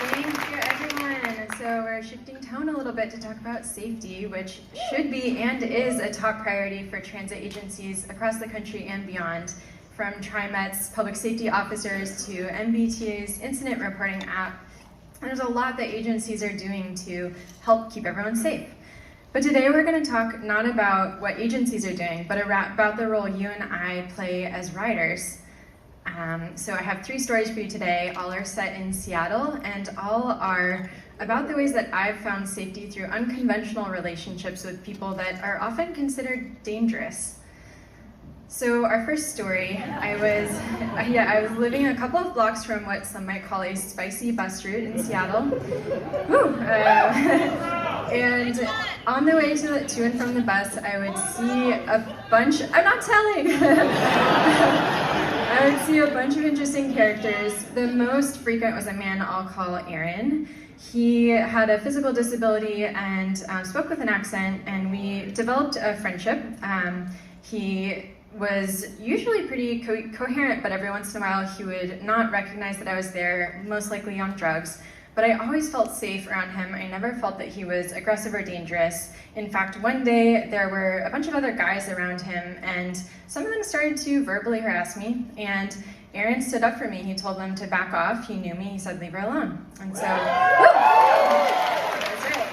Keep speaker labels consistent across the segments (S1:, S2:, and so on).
S1: Thank you, everyone. So we're shifting tone a little bit to talk about safety, which should be and is a top priority for transit agencies across the country and beyond, from TriMet's public safety officers to MBTA's incident reporting app. There's a lot that agencies are doing to help keep everyone safe. But today we're going to talk not about what agencies are doing, but about the role you and I play as riders. So I have 3 stories for you today. All are set in Seattle, and all are about the ways that I've found safety through unconventional relationships with people that are often considered dangerous. So our first story, I was living a couple of blocks from what some might call a spicy bus route in Seattle. And on the way to and from the bus, I would see a bunch, I'm not telling! I would see a bunch of interesting characters. The most frequent was a man I'll call Aaron. He had a physical disability and spoke with an accent, and we developed a friendship. He was usually pretty coherent, but every once in a while he would not recognize that I was there, most likely on drugs. But I always felt safe around him. I never felt that he was aggressive or dangerous. In fact, one day there were a bunch of other guys around him, and some of them started to verbally harass me, and Aaron stood up for me. He told them to back off. He knew me. He said, "Leave her alone." And so, that's right.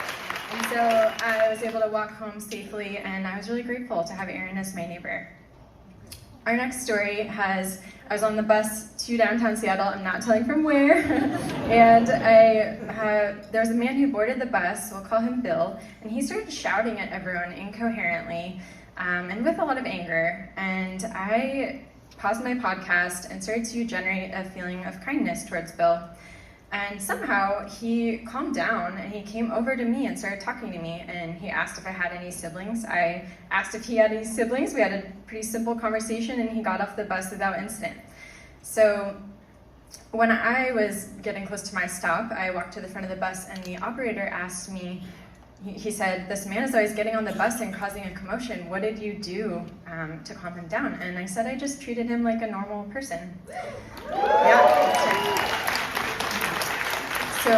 S1: And so I was able to walk home safely, and I was really grateful to have Aaron as my neighbor. Our next story I was on the bus to downtown Seattle, I'm not telling from where, and there was a man who boarded the bus, we'll call him Bill, and he started shouting at everyone incoherently and with a lot of anger, and I paused my podcast and started to generate a feeling of kindness towards Bill. And somehow he calmed down and he came over to me and started talking to me, and he asked if I had any siblings. I asked if he had any siblings. We had a pretty simple conversation, and he got off the bus without incident. So when I was getting close to my stop, I walked to the front of the bus, and the operator asked me, he said, "This man is always getting on the bus and causing a commotion. What did you do to calm him down?" And I said, "I just treated him like a normal person." Yeah, that's right. So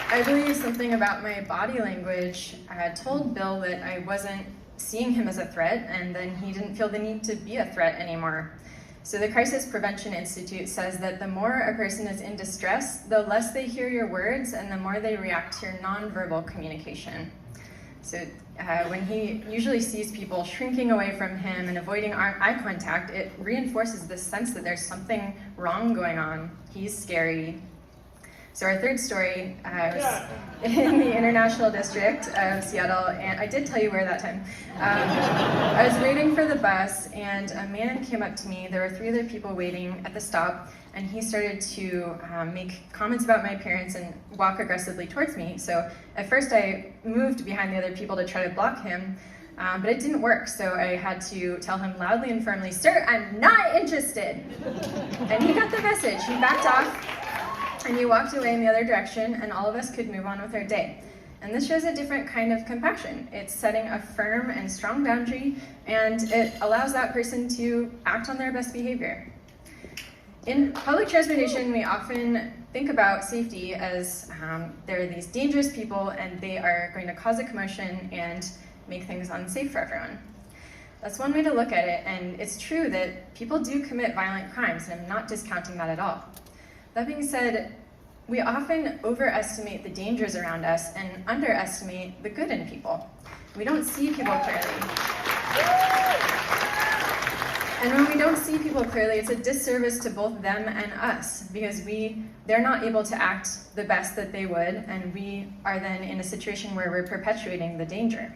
S1: I believe something about my body language told Bill that I wasn't seeing him as a threat, and then he didn't feel the need to be a threat anymore. So the Crisis Prevention Institute says that the more a person is in distress, the less they hear your words and the more they react to your nonverbal communication. So when he usually sees people shrinking away from him and avoiding eye contact, it reinforces this sense that there's something wrong going on. He's scary. So our third story was in the International District of Seattle, and I did tell you where that time. I was waiting for the bus, and a man came up to me. There were 3 other people waiting at the stop, and he started to make comments about my appearance and walk aggressively towards me. So at first I moved behind the other people to try to block him, but it didn't work. So I had to tell him loudly and firmly, "Sir, I'm not interested." And he got the message. He backed off. And he walked away in the other direction, and all of us could move on with our day. And this shows a different kind of compassion. It's setting a firm and strong boundary, and it allows that person to act on their best behavior. In public transportation, we often think about safety as there are these dangerous people, and they are going to cause a commotion and make things unsafe for everyone. That's one way to look at it, and it's true that people do commit violent crimes, and I'm not discounting that at all. That being said, we often overestimate the dangers around us and underestimate the good in people. We don't see people clearly. And when we don't see people clearly, it's a disservice to both them and us, because they're not able to act the best that they would, and we are then in a situation where we're perpetuating the danger.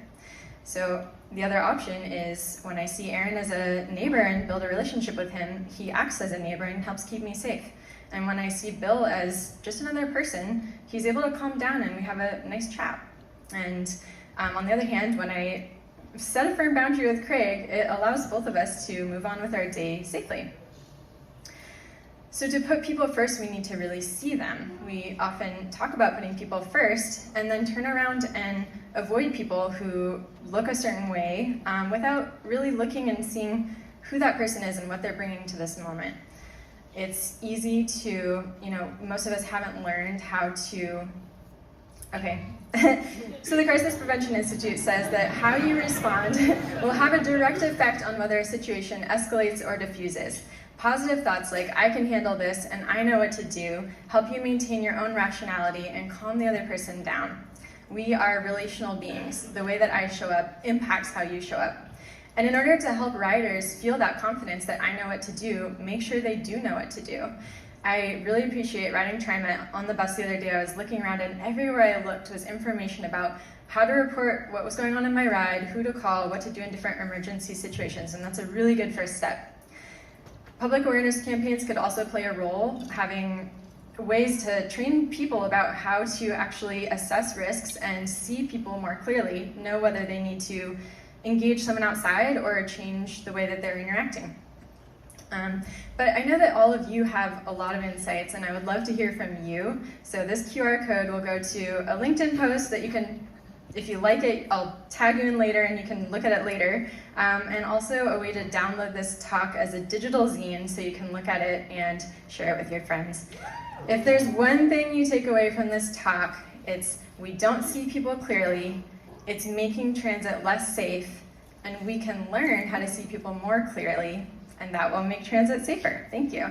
S1: So the other option is, when I see Aaron as a neighbor and build a relationship with him, he acts as a neighbor and helps keep me safe. And when I see Bill as just another person, he's able to calm down and we have a nice chat. And on the other hand, when I set a firm boundary with Craig, it allows both of us to move on with our day safely. So to put people first, we need to really see them. We often talk about putting people first and then turn around and avoid people who look a certain way without really looking and seeing who that person is and what they're bringing to this moment. It's easy to, most of us haven't learned how to, okay. So the Crisis Prevention Institute says that how you respond will have a direct effect on whether a situation escalates or diffuses. Positive thoughts like, I can handle this and I know what to do, help you maintain your own rationality and calm the other person down. We are relational beings. The way that I show up impacts how you show up. And in order to help riders feel that confidence that I know what to do, make sure they do know what to do. I really appreciate riding TriMet. On the bus the other day, I was looking around and everywhere I looked was information about how to report what was going on in my ride, who to call, what to do in different emergency situations, and that's a really good first step. Public awareness campaigns could also play a role, having ways to train people about how to actually assess risks and see people more clearly, know whether they need to engage someone outside or change the way that they're interacting. But I know that all of you have a lot of insights, and I would love to hear from you. So this QR code will go to a LinkedIn post that you can, if you like it, I'll tag you in later and you can look at it later. And also a way to download this talk as a digital zine so you can look at it and share it with your friends. If there's one thing you take away from this talk, it's we don't see people clearly, it's making transit less safe, and we can learn how to see people more clearly, and that will make transit safer. Thank you.